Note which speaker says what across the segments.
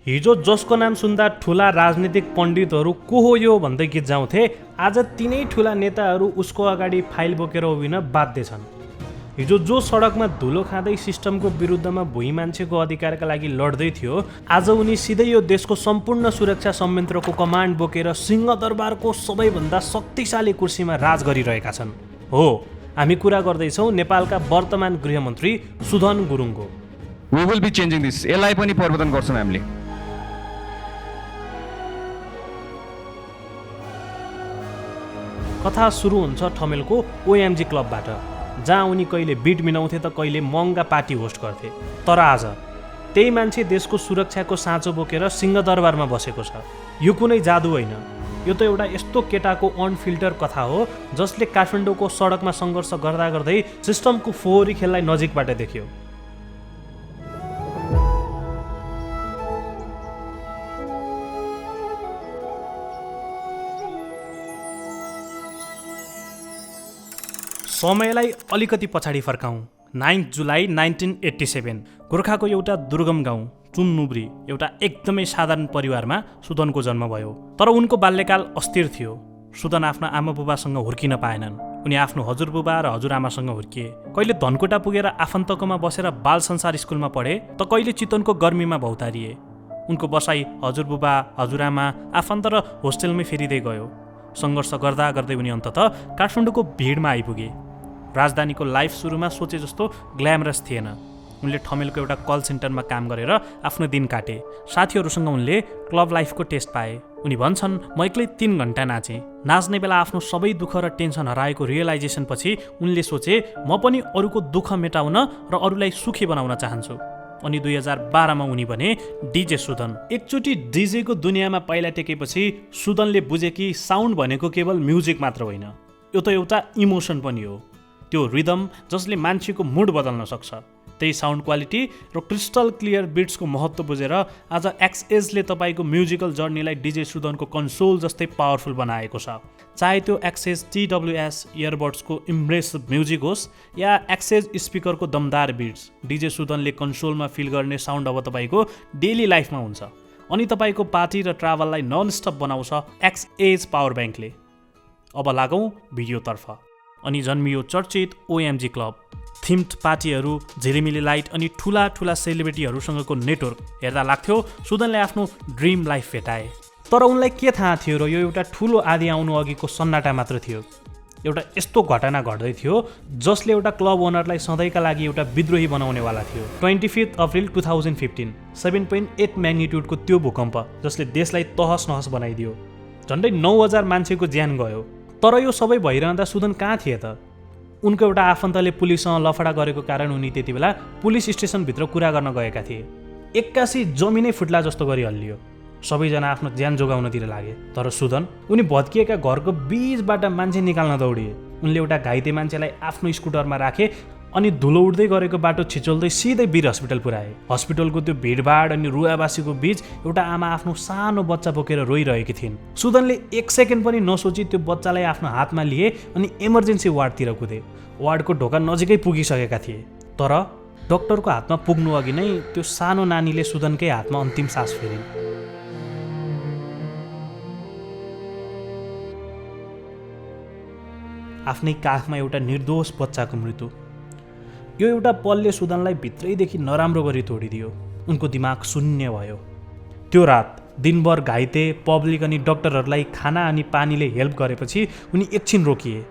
Speaker 1: हिजो जसको नाम सुन्दा ठुला राजनीतिक पण्डितहरू को हो यो भन्दै गीत जाउँथे, आज तिनै ठुला नेताहरू उसको अगाडि फाइल बोकेर उभिन बाध्य छन्। हिजो जो सडकमा धुलो खाँदै सिस्टमको विरुद्धमा भुइँ मान्छेको अधिकारका लागि लड्दै थियो, आज उनी सिधै यो देशको सम्पूर्ण सुरक्षा संयन्त्रको कमान्ड बोकेर सिंहदरबारको सबैभन्दा शक्तिशाली कुर्सीमा राज गरिरहेका छन्। हो, हामी कुरा गर्दैछौँ नेपालका वर्तमान गृहमन्त्री सुधन गुरुङको।
Speaker 2: We will be changing this. यसलाई पनि परिवर्तन गर्छौँ हामीले।
Speaker 1: कथा सुरु हुन्छ ठमेलको ओएमजी क्लबबाट, जहाँ उनी कहिले बिट मिलाउँथे त कहिले महँगा पार्टी होस्ट गर्थे। तर आज त्यही मान्छे देशको सुरक्षाको साँचो बोकेर सिंहदरबारमा बसेको छ। यो कुनै जादु होइन, यो त एउटा यस्तो केटाको अनफिल्टर कथा हो जसले काठमाडौँको सडकमा सङ्घर्ष गर्दा गर्दै सिस्टमको फोहोरी खेललाई नजिकबाट देख्यो। समयलाई अलिकति पछाडि फर्काउँ। 9 जुलाई 1987 गोर्खाको एउटा दुर्गम गाउँ चुन्नुब्री एउटा एकदमै साधारण परिवारमा सुदनको जन्म भयो। तर उनको बाल्यकाल अस्थिर थियो। सुदन आफ्ना आमा बुबासँग हुर्किन पाएनन्। उनी आफ्नो हजुरबुबा र हजुरआमासँग हुर्किए। कहिले धनकोटा पुगेर आफन्तकोमा बसेर बाल संसार स्कुलमा पढे त कहिले चितवनको गर्मीमा भौतारिए। उनको बसाई हजुरबुबा, हजुरआमा, आफन्त र होस्टेलमै फेरिँदै गयो। सङ्घर्ष गर्दा गर्दै उनी अन्ततः काठमाडौँको भिडमा आइपुगे। राजधानीको लाइफ सुरुमा सोचे जस्तो ग्ल्यामरस थिएन। उनले ठमेलको एउटा कल सेन्टरमा काम गरेर आफ्नो दिन काटे। साथीहरूसँग उनले क्लब लाइफको टेस्ट पाए। उनी भन्छन्, म एक्लै 3 घन्टा नाचेँ। नाच्ने बेला आफ्नो सबै दुःख र टेन्सन हराएको रियलाइजेसन पछि उनले सोचे, म पनि अरूको दुःख मेटाउन र अरूलाई सुखी बनाउन चाहन्छु। अनि 2012मा उनी भने डिजे सुदन। एकचोटि डिजेको दुनियाँमा पाइला टेकेपछि सुदनले बुझे कि साउन्ड भनेको केवल म्युजिक मात्र होइन, यो त एउटा इमोसन पनि हो। त्यो रिदम जसले मान्छेको मुड बदल्न सक्छ। त्यही साउन्ड क्वालिटी र क्रिस्टल क्लियर बिट्सको महत्त्व बुझेर आज एक्सएजले तपाईँको म्युजिकल जर्नीलाई डिजे सुदनको कन्सोल जस्तै पावरफुल बनाएको छ। चाहे त्यो एक्सएज TWS इयरबड्सको इम्प्रेसिभ म्युजिक होस् या एक्सएज स्पिकरको दमदार बिट्स, डिजे सुदनले कन्सोलमा फिल गर्ने साउन्ड अब तपाईँको डेली लाइफमा हुन्छ। अनि तपाईँको पार्टी र ट्राभललाई ननस्टप बनाउँछ एक्सएज पावर ब्याङ्कले। अब लागौँ भिडियोतर्फ। अनि जन्मियो चर्चित ओएमजी क्लब। थिम्ड पार्टीहरू, झिलिमिली लाइट अनि ठुला ठुला सेलिब्रिटीहरूसँगको नेटवर्क हेर्दा लाग्थ्यो सुदनले आफ्नो ड्रिम लाइफ भेटाए। तर उनलाई के थाहा थियो र यो एउटा ठुलो आदि आउनु अघिको सन्नाटा मात्र थियो। एउटा यस्तो घटना घट्दै थियो जसले एउटा क्लब ओनरलाई सधैँका लागि एउटा विद्रोही बनाउनेवाला थियो। 25 अप्रिल 2015 7.8 म्याग्निट्युडको त्यो भूकम्प जसले देशलाई तहस नहस बनाइदियो। झन्डै 9000 मान्छेको ज्यान गयो। तर यो सबै भइरहँदा सुदन कहाँ थिए त? उनको एउटा आफन्तले पुलिससँग लफडा गरेको कारण उनी त्यति बेला पुलिस स्टेसनभित्र कुरा गर्न गएका थिए। एक्कासी जमिनै फुट्ला जस्तो गरी हल्लियो। सबैजना आफ्नो ज्यान जोगाउनतिर लागे। तर सुदन, उनी भत्किएका घरको बीचबाट मान्छे निकाल्न दौडिए। उनले एउटा घाइते मान्छेलाई आफ्नो स्कुटरमा राखे अनि धुलो उड्दै गरेको बाटो छिचोल्दै सिधै वीर हस्पिटल पुर्याए। हस्पिटलको त्यो भिडभाड अनि रुवाबासीको बीच एउटा आमा आफ्नो सानो बच्चा बोकेर रोइरहेकी थिइन्। सुदनले 1 सेकेन्ड पनि नसोची त्यो बच्चालाई आफ्नो हातमा लिए अनि इमर्जेन्सी वार्डतिर कुदे। वार्डको ढोका नजिकै पुगिसकेका थिए। तर डाक्टरको हातमा पुग्नु अघि नै त्यो सानो नानीले सुदनकै हातमा अन्तिम सास फेरिन्। आफ्नै काखमा एउटा निर्दोष बच्चाको मृत्यु। यो एउटा पलले सुदनलाई भित्रैदेखि नराम्रो गरी तोडिदियो। उनको दिमाग शून्य भयो। त्यो रात दिनभर घाइते पब्लिक अनि डाक्टरहरूलाई खाना अनि पानीले हेल्प गरेपछि उनी एकछिन रोकिए।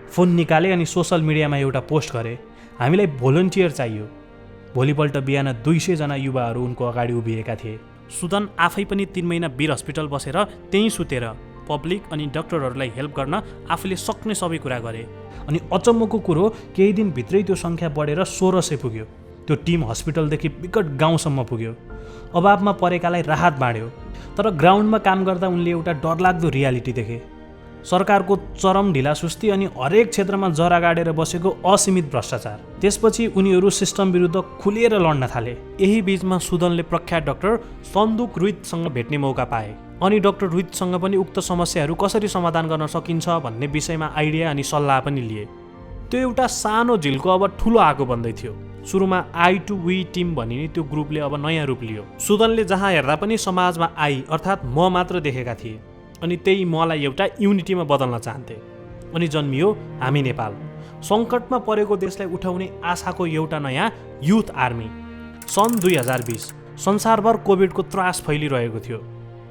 Speaker 1: फोन निकाले अनि सोसल मिडियामा एउटा पोस्ट गरे, हामीलाई भोलन्टियर चाहियो। भोलिपल्ट बिहान 200 जना युवाहरू उनको अगाडि उभिएका थिए। सुदन आफै पनि 3 महिना वीर हस्पिटल बसेर त्यहीँ सुतेर पब्लिक अनि डाक्टरहरूलाई हेल्प गर्न आफूले सक्ने सबै कुरा गरे। अनि अचम्मको कुरो, केही दिनभित्रै त्यो सङ्ख्या बढेर 1600 पुग्यो। त्यो टिम हस्पिटलदेखि विकट गाउँसम्म पुग्यो। अभावमा परेकालाई राहत बाँड्यो। तर ग्राउन्डमा काम गर्दा उनले एउटा डरलाग्दो रियालिटी देखे। सरकारको चरम ढिलासुस्ती अनि हरेक क्षेत्रमा जरा गाडेर बसेको असीमित भ्रष्टाचार। त्यसपछि उनीहरू सिस्टम विरुद्ध खुलेर लड्न थाले। यही बीचमा सुदनले प्रख्यात डाक्टर सन्दुक रुइतसँग भेट्ने मौका पाए। अनि डाक्टर रुइतसँग पनि उक्त समस्याहरू कसरी समाधान गर्न सकिन्छ भन्ने विषयमा आइडिया अनि सल्लाह पनि लिए। त्यो एउटा सानो झिल्को अब ठुलो आगो बन्दै थियो। सुरुमा आई टु वी टिम भनिने त्यो ग्रुपले अब नयाँ रूप लियो। सुदनले जहाँ हेर्दा पनि समाजमा आई अर्थात् म मात्र देखेका थिए अनि त्यही मलाई एउटा युनिटीमा बदल्न चाहन्थे अनि जन्मियो हामी नेपाल, सङ्कटमा परेको देशलाई उठाउने आशाको एउटा नयाँ युथ आर्मी। सन् 2020 संसारभर कोभिडको त्रास फैलिरहेको थियो,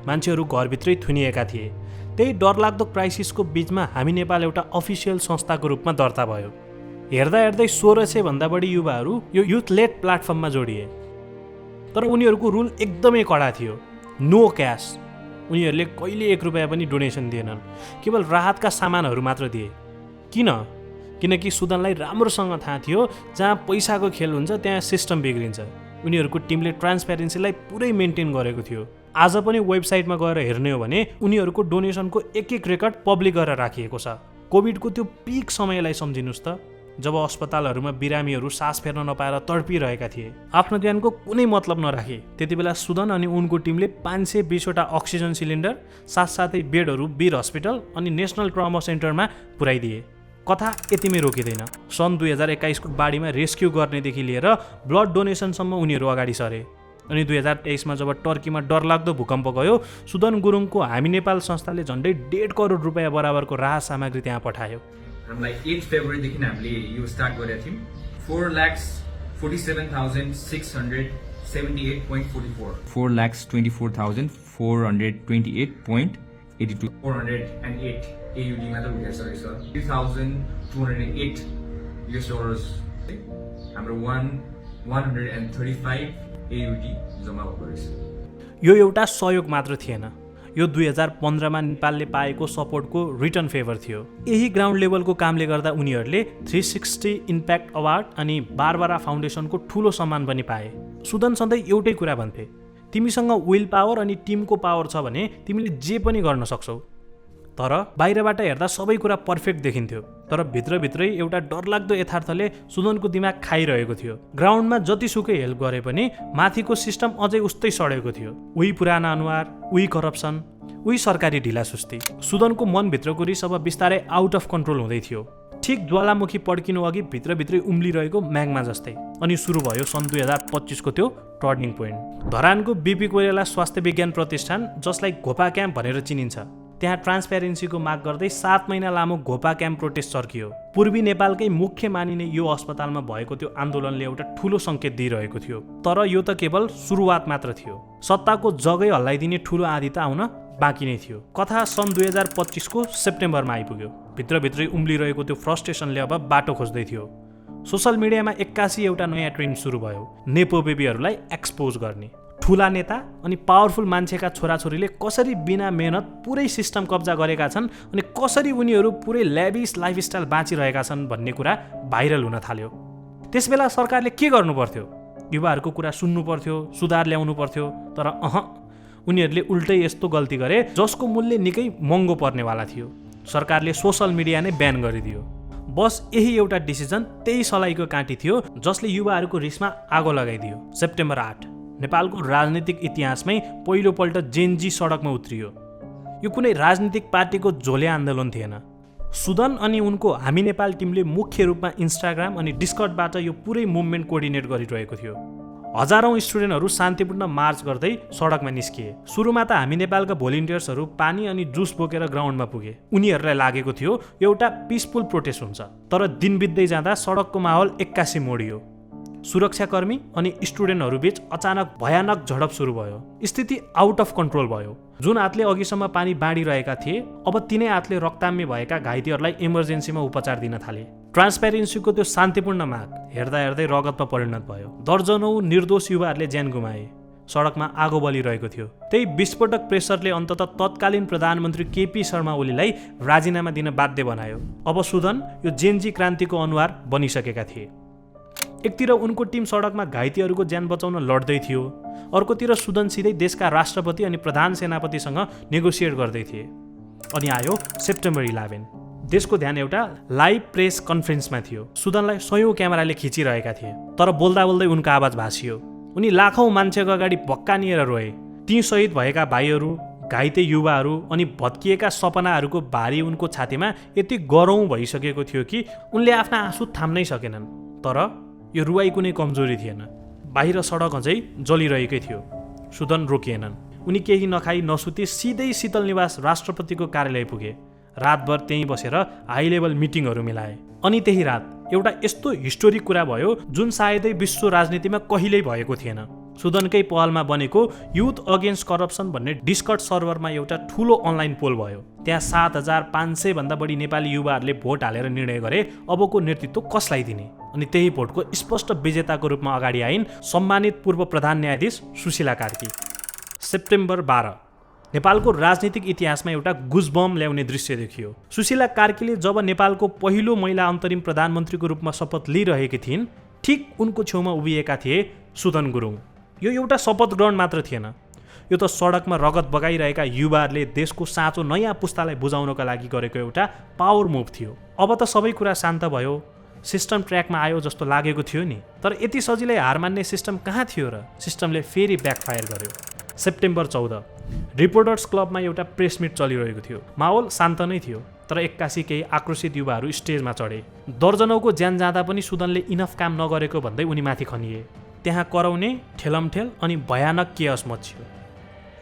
Speaker 1: मान्छेहरू घरभित्रै थुनिएका थिए। त्यही डरलाग्दो क्राइसिसको बीचमा हामी नेपाल एउटा अफिसियल संस्थाको रूपमा दर्ता भयो। हेर्दा हेर्दै 1600 भन्दा बढी युवाहरू यो युथ लेड प्लेटफर्ममा जोडिए। तर उनीहरूको रुल एकदमै कडा थियो, नो क्यास। उनीहरूले कहिले 1 रुपैयाँ पनि डोनेसन दिएनन्, केवल राहतका सामानहरू मात्र दिए। किनकि सुदनलाई राम्रोसँग थाहा थियो जहाँ पैसाको खेल हुन्छ त्यहाँ सिस्टम बिग्रिन्छ। उनीहरूको टिमले ट्रान्सप्यारेन्सीलाई पुरै मेन्टेन गरेको थियो। आज पनि वेबसाइटमा गएर हेर्ने हो भने उनीहरूको डोनेसनको एक रेकर्ड पब्लिक गरेर राखिएको छ। कोभिडको त्यो पिक समयलाई सम्झिनुहोस् त, जब अस्पतालहरूमा बिरामीहरू सास फेर्न नपाएर तडपिरहेका थिए, आफ्नो ज्यानको कुनै मतलब नराखे। त्यति बेला सुदन अनि उनको टिमले 520 वटा अक्सिजन सिलिन्डर, साथसाथै बेडहरू वीर हस्पिटल अनि नेसनल ट्रमा सेन्टरमा पुर्याइदिए। कथा यतिमै रोकिँदैन। सन् 2021 को बाढीमा रेस्क्यु गर्नेदेखि लिएर ब्लड डोनेसनसम्म उनीहरू अगाडि सरे। अनि 2023 मा जब टर्कीमा डरलाग्दो भूकम्प गयो, सुदन गुरुङको हामी नेपाल संस्थाले झन्डै 1.5 करोड रुपैयाँ बराबरको राहत सामग्री त्यहाँ पठायो।
Speaker 3: हामीलाई 8 फेब्रुअरीदेखि हामीले यो स्टार्ट गरेका थियौँ। 4,47,678.44
Speaker 2: 4,24,428.82
Speaker 3: 408 AUD मात्र उठेको छ रहेछ। 3,208 US डलर्स हाम्रो 135 AUD जम्मा भएको रहेछ।
Speaker 1: यो एउटा सहयोग मात्र थिएन, यो 2015 मा नेपालले पाएको सपोर्टको रिटर्न फेभर थियो। यही ग्राउन्ड लेभलको कामले गर्दा उनीहरूले 360 इम्प्याक्ट अवार्ड अनि बारबारा फाउन्डेसनको ठूलो सम्मान पनि पाए। सुदन सधैँ एउटै कुरा भन्थे, तिमीसँग विल पावर अनि टिमको पावर छ भने तिमीले जे पनि गर्न सक्छौ। तर बाहिरबाट हेर्दा सबै कुरा पर्फेक्ट देखिन्थ्यो, तर भित्रभित्रै एउटा डरलाग्दो यथार्थले सुदनको दिमाग खाइरहेको थियो। ग्राउन्डमा जतिसुकै हेल्प गरे पनि माथिको सिस्टम अझै उस्तै सडेको थियो। उही पुराना अनुहार, उही करप्सन, उही सरकारी ढिलासुस्ती। सुदनको मनभित्रको रिस अब बिस्तारै आउट अफ कन्ट्रोल हुँदै थियो, ठिक ज्वालामुखी पड्किनु अघि भित्रभित्रै उम्लिरहेको म्याग्मा जस्तै। अनि सुरु भयो सन् 2025 को त्यो टर्निङ पोइन्ट। धरानको बीपी कोइराला स्वास्थ्य विज्ञान प्रतिष्ठान, जसलाई घोपा क्याम्प भनेर चिनिन्छ, त्यहाँ ट्रान्सप्यारेन्सीको माग गर्दै 7 महिना लामो घोपा क्याम्प प्रोटेस्ट चर्कियो। पूर्वी नेपालकै मुख्य मानिने यो अस्पतालमा भएको त्यो आन्दोलनले एउटा ठूलो सङ्केत दिइरहेको थियो। तर यो त केवल सुरुवात मात्र थियो, सत्ताको जगै हल्लाइदिने ठूलो आँधी त आउन बाँकी नै थियो। कथा सन् 2025 को सेप्टेम्बरमा आइपुग्यो। भित्रभित्रै उम्लिरहेको त्यो फ्रस्ट्रेसनले अब बाटो खोज्दै थियो। सोसल मिडियामा 81 एउटा नयाँ ट्रेन्ड सुरु भयो, नेपो बेबीहरूलाई एक्सपोज गर्ने। ठुला नेता अनि पावरफुल मान्छेका छोराछोरीले कसरी बिना मेहनत पुरै सिस्टम कब्जा गरेका छन् अनि कसरी उनीहरू पुरै ल्याभिस लाइफस्टाइल बाँचिरहेका छन् भन्ने कुरा भाइरल हुन थाल्यो। त्यसबेला सरकारले के गर्नु पर्थ्यो? युवाहरूको कुरा सुन्नु पर्थ्यो, सुधार ल्याउनु पर्थ्यो। तर उनीहरूले उल्टै यस्तो गल्ती गरे जसको मूल्य निकै महँगो पर्नेवाला थियो। सरकारले सोसल मिडिया नै ब्यान गरिदियो। बस यही एउटा डिसिजन, त्यही सलाइको काँटी थियो जसले युवाहरूको रिसमा आगो लगाइदियो। सेप्टेम्बर 8 नेपालको राजनीतिक इतिहासमै पहिलोपल्ट जेनजी सडकमा उत्रियो। यो कुनै राजनीतिक पार्टीको झोले आन्दोलन थिएन। सुदन अनि उनको हामी नेपाल टिमले मुख्य रूपमा इन्स्टाग्राम अनि डिस्कर्डबाट यो पुरै मुभमेन्ट कोअर्डिनेट गरिरहेको थियो। हजारौं स्टुडेन्टहरू शान्तिपूर्ण मार्च गर्दै सडकमा निस्किए। सुरुमा त हामी नेपालका भोलिन्टियर्सहरू पानी अनि जुस बोकेर ग्राउन्डमा पुगे। उनीहरूलाई लागेको थियो एउटा पिसफुल प्रोटेस्ट हुन्छ। तर दिन बित्दै जाँदा सडकको माहौल 81 मोडियो। सुरक्षाकर्मी अनि स्टुडेन्टहरू बीच अचानक भयानक झडप सुरु भयो। स्थिति आउट अफ कन्ट्रोल भयो। जुन हातले अघिसम्म पानी बाँडिरहेका थिए, अब तिनै हातले रक्ताम्य भएका घाइतेहरूलाई इमर्जेन्सीमा उपचार दिन थाले। ट्रान्सप्यारेन्सीको त्यो शान्तिपूर्ण माग हेर्दा हेर्दै रगतमा परिणत भयो। दर्जनौं निर्दोष युवाहरूले ज्यान गुमाए। सडकमा आगो बलिरहेको थियो। त्यही विस्फोटक प्रेसरले अन्ततः तत्कालीन प्रधानमन्त्री केपी शर्मा ओलीलाई राजीनामा दिन बाध्य बनायो। अब सुदन यो जेनजी क्रान्तिको अनुहार बनिसकेका थिए। एकतिर उनको टिम सडकमा घाइतेहरूको ज्यान बचाउन लड्दै थियो, अर्कोतिर सुदन सिधै देशका राष्ट्रपति अनि प्रधान सेनापतिसँग नेगोसिएट गर्दै थिए। अनि आयो सेप्टेम्बर 11। देशको ध्यान एउटा लाइभ प्रेस कन्फरेन्समा थियो। सुदनलाई 100औं क्यामेराले खिचिरहेका थिए, तर बोल्दा बोल्दै उनको आवाज भाँसियो। उनी लाखौं मान्छेको अगाडि भक्कानिएर रोए। ती शहीद भएका भाइहरू, घाइते युवाहरू अनि भत्किएका सपनाहरूको भारी उनको छातीमा यति गह्रौँ भइसकेको थियो कि उनले आफ्ना आँसु थाम्नै सकेनन्। तर यो रुवाई कुनै कमजोरी थिएन। बाहिर सडक अझै जलिरहेकै थियो। सुदन रोकिएनन्। उनी केही नखाई नसुती सिधै शीतल निवास राष्ट्रपतिको कार्यालय पुगे। रातभर त्यहीँ बसेर हाई लेभल मिटिङहरू मिलाए। अनि त्यही रात एउटा यस्तो हिस्टोरिक कुरा भयो जुन सायदै विश्व राजनीतिमा कहिल्यै भएको थिएन। सुदनकै पहलमा बनेको युथ अगेन्स्ट करप्सन भन्ने डिस्कर्ड सर्भरमा एउटा ठुलो अनलाइन पोल भयो। त्यहाँ 7500 भन्दा बढी नेपाली युवाहरूले भोट हालेर निर्णय गरे अबको नेतृत्व कसलाई दिने। अनि त्यही भोटको स्पष्ट विजेताको रूपमा अगाडि आइन् सम्मानित पूर्व प्रधान न्यायाधीश सुशीला कार्की। सेप्टेम्बर 12 नेपालको राजनीतिक इतिहासमा एउटा गुजबम ल्याउने दृश्य देखियो। सुशीला कार्कीले जब नेपालको पहिलो महिला अन्तरिम प्रधानमन्त्रीको रूपमा शपथ लिइरहेकी थिइन्, ठिक उनको छेउमा उभिएका थिए सुदन गुरुङ। यो एउटा शपथ ग्रहण मात्र थिएन, यो त सडकमा रगत बगाइरहेका युवाहरूले देशको साँचो नयाँ पुस्तालाई बुझाउनका लागि गरेको एउटा पावर मुभ थियो। अब त सबै कुरा शान्त भयो, सिस्टम ट्र्याकमा आयो जस्तो लागेको थियो नि। तर यति सजिलै हार मान्ने सिस्टम कहाँ थियो र? सिस्टमले फेरि ब्याकफायर गर्यो। सेप्टेम्बर 14 रिपोर्टर्स क्लबमा एउटा प्रेस मिट चलिरहेको थियो। माहौल शान्त नै थियो, तर एक्कासी केही आक्रोशित युवाहरू स्टेजमा चढे। दर्जनौको ज्यान जाँदा पनि सुदनले इनफ काम नगरेको भन्दै उनी माथि खनिए। त्यहाँ कराउने, ठेलमठेल अनि भयानक केयस मच्चियो।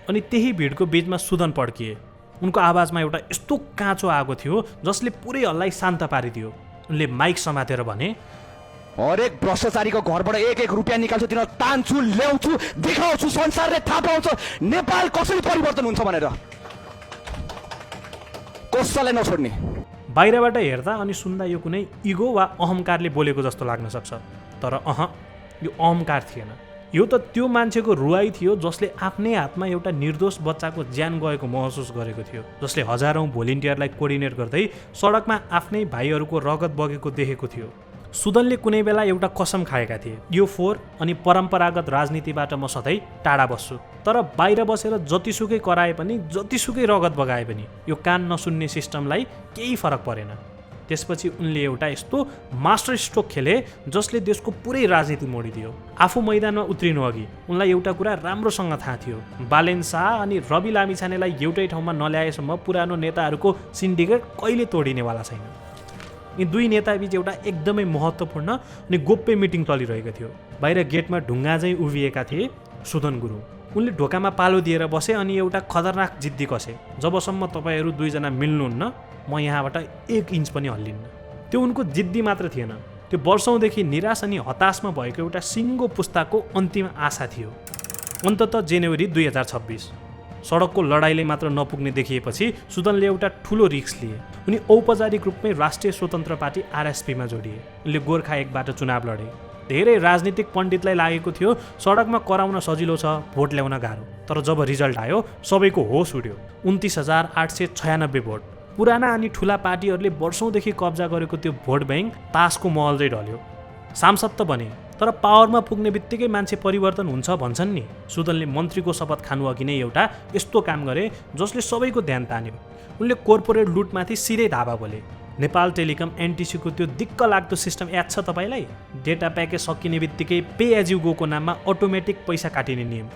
Speaker 1: अनि त्यही भिडको बीचमा सुदन पड्किए। उनको आवाजमा एउटा यस्तो काँचो आएको थियो जसले पुरै हल्लाई शान्त पारिदियो। उनले माइक समातेर भने,
Speaker 4: हरेक भ्रष्टाचारीको घरबाट एक रुपियाँ निकाल्छु, तिनीहरू तान्छु, ल्याउँछु, देखाउँछु, संसारले थाहा पाउँछ नेपाल कसरी परिवर्तन हुन्छ भनेर। कसैलाई नछोड्ने।
Speaker 1: बाहिरबाट हेर्दा अनि सुन्दा यो कुनै इगो वा अहङ्कारले बोलेको जस्तो लाग्न सक्छ, तर यो अहङ्कार थिएन। यो त त्यो मान्छेको रुवाई थियो जसले आफ्नै हातमा एउटा निर्दोष बच्चाको ज्यान गएको महसुस गरेको थियो, जसले हजारौँ भोलिन्टियरलाई कोर्डिनेट गर्दै सडकमा आफ्नै भाइहरूको रगत बगेको देखेको थियो। सुदनले कुनै बेला एउटा कसम खाएका थिए, यो फोहोर अनि परम्परागत राजनीतिबाट म सधैँ टाढा बस्छु। तर बाहिर बसेर जतिसुकै कराए पनि, जतिसुकै रगत बगाए पनि यो कान नसुन्ने सिस्टमलाई केही फरक परेन। त्यसपछि उनले एउटा यस्तो मास्टर स्ट्रोक खेले जसले देशको पुरै राजनीति मोडिदियो। आफू मैदानमा उत्रिनु अघि उनलाई एउटा कुरा राम्रोसँग थाहा थियो, बालेन शाह अनि रवि लामिछानेलाई एउटै ठाउँमा नल्याएसम्म पुरानो नेताहरूको सिन्डिकेट कहिले तोडिनेवाला छैन। यी दुई नेताबीच एउटा एकदमै महत्त्वपूर्ण अनि गोप्य मिटिङ चलिरहेको थियो। बाहिर गेटमा ढुङ्गा चाहिँ उभिएका थिए सुदन गुरुङ। उनले ढोकामा पालो दिएर बसे अनि एउटा खतरनाक जिद्दी कसे, जबसम्म तपाईँहरू दुईजना मिल्नुहुन्न म यहाँबाट 1 इन्च पनि हल्लिन्न। त्यो उनको जिद्दी मात्र थिएन, त्यो वर्षौँदेखि निराश अनि हताशमा भएको एउटा सिङ्गो पुस्ताको अन्तिम आशा थियो। अन्ततः जनवरी 2026 सडकको लडाइँले मात्र नपुग्ने देखिएपछि सुदनले एउटा ठुलो रिस्क लिए। उनी औपचारिक रूपमै राष्ट्रिय स्वतन्त्र पार्टी आरएसपीमा जोडिए। उनले गोर्खा 1बाट चुनाव लडे। धेरै राजनीतिक पण्डितलाई लागेको थियो सडकमा कराउन सजिलो छ, भोट ल्याउन गाह्रो। तर जब रिजल्ट आयो सबैको होस उड्यो। 29,896 भोट। पुराना अनि ठुला पार्टीहरूले वर्षौँदेखि कब्जा गरेको त्यो भोट ब्याङ्क तासको महल चाहिँ ढल्यो। सांसद त बने, तर पावरमा पुग्ने बित्तिकै मान्छे परिवर्तन हुन्छ भन्छन् नि। सुदनले मन्त्रीको शपथ खानु अघि नै एउटा यस्तो काम गरे जसले सबैको ध्यान तान्यो। उनले कोर्पोरेट लुटमाथि सिधै धावा बोले। नेपाल टेलिकम एनटिसीको त्यो दिक्क लाग्दो सिस्टम याद छ तपाईँलाई? डेटा प्याकेज सकिने बित्तिकै पे एज यु गोको नाममा अटोमेटिक पैसा काटिने नियम।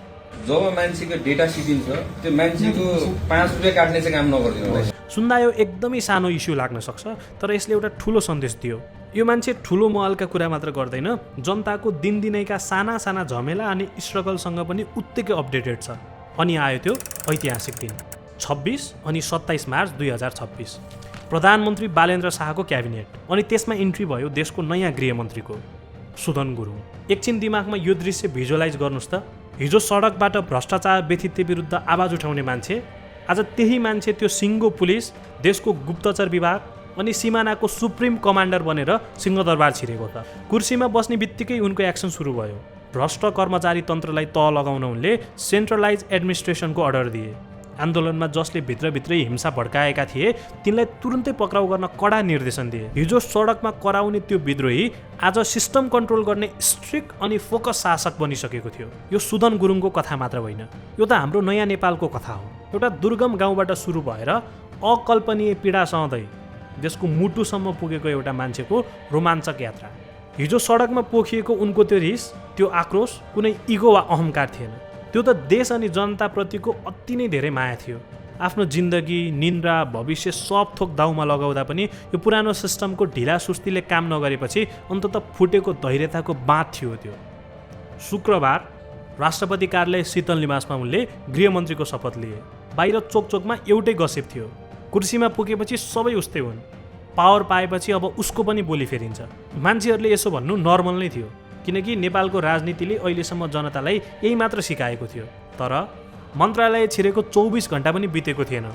Speaker 5: जब मान्छेको डेटा सिकिन्छ त्यो मान्छेको 5 रुपियाँ काट्ने चाहिँ काम नगरिदिनु।
Speaker 1: सुन्दा यो एकदमै सानो इस्यु लाग्न सक्छ, तर यसले एउटा ठुलो सन्देश दियो। यो मान्छे ठुलो महलका कुरा मात्र गर्दैन, जनताको दिनदिनैका साना साना झमेला अनि स्ट्रगलसँग पनि उत्तिकै अपडेटेड छ। अनि आयो त्यो ऐतिहासिक दिन 26 अनि 27 मार्च 2026। प्रधानमन्त्री बालेन्द्र शाहको क्याबिनेट, अनि त्यसमा इन्ट्री भयो देशको नयाँ गृहमन्त्रीको सुदन गुरुङ। एकछिन दिमागमा यो दृश्य भिजुअलाइज गर्नुहोस् त। हिजो सडकबाट भ्रष्टाचार व्यथित विरुद्ध आवाज उठाउने मान्छे आज त्यही मान्छे त्यो सिङ्गो पुलिस, देशको गुप्तचर विभाग अनि सिमानाको सुप्रिम कमान्डर बनेर सिंहदरबार छिरेको त। कुर्सीमा बस्ने बित्तिकै उनको एक्सन सुरु भयो। भ्रष्ट कर्मचारी तन्त्रलाई तह लगाउन उनले सेन्ट्रलाइज एडमिनिस्ट्रेसनको अर्डर दिए। आन्दोलनमा जसले भित्रभित्रै हिंसा भड्काएका थिए तिनलाई तुरुन्तै पक्राउ गर्न कडा निर्देशन दिए। हिजो सडकमा कराउने त्यो विद्रोही आज सिस्टम कन्ट्रोल गर्ने स्ट्रिक्ट अनि फोकस शासक बनिसकेको थियो। यो सुदन गुरुङको कथा मात्र होइन, यो त हाम्रो नयाँ नेपालको कथा हो। एउटा दुर्गम गाउँबाट सुरु भएर अकल्पनीय पीडा सहँदै देशको मुटुसम्म पुगेको एउटा मान्छेको रोमाञ्चक यात्रा। हिजो सडकमा पोखिएको उनको त्यो रिस, त्यो आक्रोश कुनै इगो वा अहङ्कार थिएन, त्यो त देश अनि जनताप्रतिको अति नै धेरै माया थियो। आफ्नो जिन्दगी निन्द्रा भविष्य सब थोक दाउमा लगाउँदा पनि यो पुरानो सिस्टमको ढिला सुस्तीले काम नगरेपछि अन्ततः फुटेको धैर्यताको बाँध थियो त्यो। शुक्रबार राष्ट्रपति कार्यालय शीतल निवासमा उनले गृहमन्त्रीको शपथ लिए। बाहिर चोकचोकमा एउटै गसिप थियो, कुर्सीमा पुगेपछि सबै उस्तै हुन्, पावर पाएपछि अब उसको पनि बोली फेरिन्छ। मान्छेहरूले यसो भन्नु नर्मल नै थियो, किनकि नेपालको राजनीतिले अहिलेसम्म जनतालाई यही मात्र सिकाएको थियो। तर मन्त्रालय छिरेको 24 घण्टा पनि बितेको थिएन।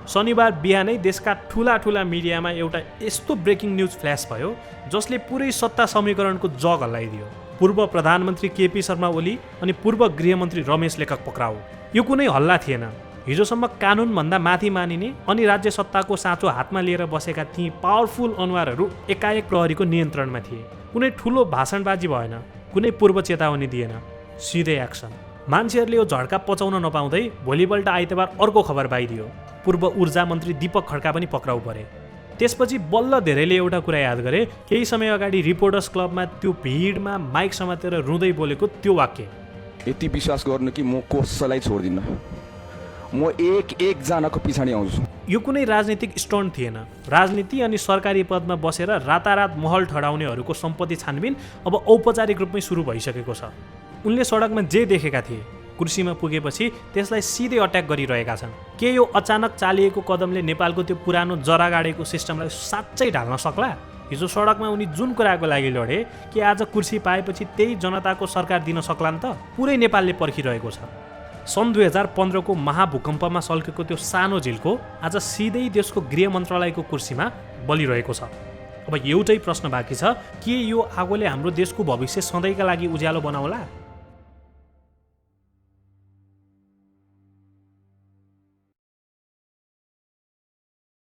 Speaker 1: शनिबार बिहानै देशका ठुला ठुला मिडियामा एउटा यस्तो ब्रेकिङ न्युज फ्ल्यास भयो जसले पुरै सत्ता समीकरणको जग हल्लाइदियो। पूर्व प्रधानमन्त्री केपी शर्मा ओली अनि पूर्व गृहमन्त्री रमेश लेखक पक्राउ। यो कुनै हल्ला थिएन। हिजोसम्म कानुनभन्दा माथि मानिने अनि राज्य सत्ताको साँचो हातमा लिएर बसेका ती पावरफुल अनुहारहरू एकाएक प्रहरीको नियन्त्रणमा थिए। कुनै ठुलो भाषणबाजी भएन, कुनै पूर्व चेतावनी दिएन, सिधै एक्सन। मान्छेहरूले यो झड्का पचाउन नपाउँदै भोलिपल्ट आइतबार अर्को खबर बाहिरियो, पूर्व ऊर्जा मन्त्री दीपक खड्का पनि पक्राउ परे। त्यसपछि बल्ल धेरैले एउटा कुरा याद गरे, केही समय अगाडि रिपोर्टर्स क्लबमा त्यो भिडमा माइक समातेर रुँदै बोलेको त्यो वाक्य।
Speaker 4: यति विश्वास गर्नु कि म कसैलाई छोड्दिनँ, म एक जनाको पछाडि आउँछु।
Speaker 1: यो कुनै राजनीतिक स्टन्ट थिएन। राजनीति अनि सरकारी पदमा बसेर रातारात महल ठडाउनेहरूको सम्पत्ति छानबिन अब औपचारिक रूपमै सुरु भइसकेको छ। उनले सडकमा जे देखेका थिए, कुर्सीमा पुगेपछि त्यसलाई सिधै अट्याक गरिरहेका छन्। के यो अचानक चालिएको कदमले नेपालको त्यो पुरानो जरा गाडेको सिस्टमलाई साँच्चै ढाल्न सक्ला? हिजो सडकमा उनी जुन कुराको लागि लडे, के आज कुर्सी पाएपछि त्यही जनताको सरकार दिन सक्लान् त? पुरै नेपालले पर्खिरहेको छ। सन् 2015 को महाभूकम्पमा सल्केको त्यो सानो झिल्को आज सिधै देशको गृह मन्त्रालयको कुर्सीमा बलिरहेको छ। अब एउटै प्रश्न बाँकी छ, के यो आगोले हाम्रो देशको भविष्य सधैँका लागि उज्यालो बनाउला?